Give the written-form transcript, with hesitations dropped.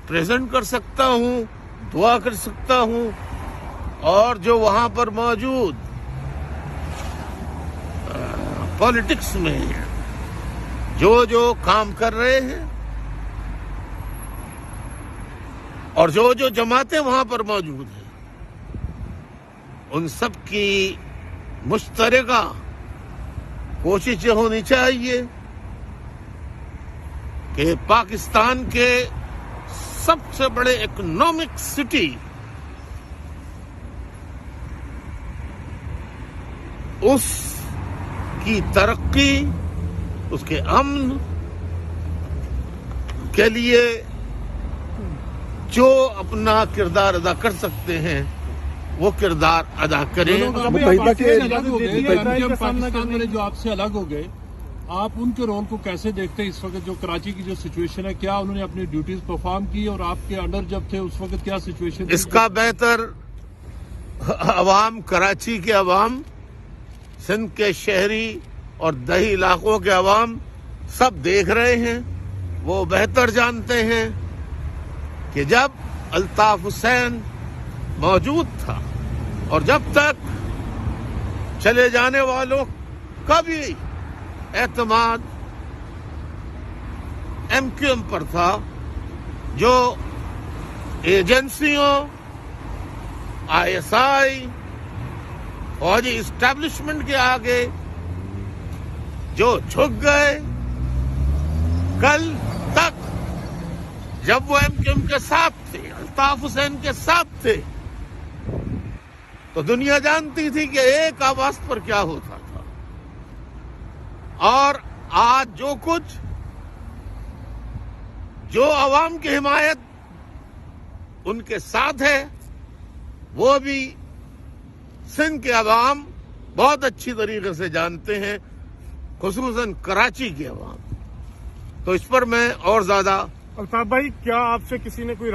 Present कर सकता हूँ, दुआ कर सकता हूँ, और जो वहां पर मौजूद पॉलिटिक्स में जो काम कर रहे हैं और जो जमातें वहां पर मौजूद हैं, उन सब की मुश्तरका कोशिश ये होनी चाहिए कि पाकिस्तान के सबसे बड़े इकोनॉमिक सिटी उसकी तरक्की, उसके अमन के लिए जो अपना किरदार अदा कर सकते हैं वो किरदार अदा करें। पाकिस्तान वाले जो आपसे अलग हो गए, आप उनके रोल को कैसे देखते हैं इस वक्त जो कराची की जो सिचुएशन है? क्या उन्होंने अपनी ड्यूटीज परफॉर्म की और आपके अंडर जब थे उस वक्त क्या सिचुएशन थी? इसका बेहतर अवाम, कराची के अवाम, सिंध के शहरी और दही इलाकों के अवाम सब देख रहे हैं। वो बेहतर जानते हैं कि जब अल्ताफ हुसैन मौजूद था और जब तक चले जाने वालों का भी एतमाद MQM पर था, जो एजेंसियों, ISI, फौजी इस्टेब्लिशमेंट के आगे जो झुक गए, कल तक जब वो MQM के साथ थे, अल्ताफ हुसैन के साथ थे, तो दुनिया जानती थी कि एक आवाज पर क्या होता था। और आज जो कुछ, जो अवाम की हिमायत उनके साथ है, वो भी सिंध के अवाम बहुत अच्छी तरीके से जानते हैं, खुसूसन कराची के अवाम। तो इस पर मैं और ज्यादा अल्ताफ भाई, क्या आपसे किसी ने कोई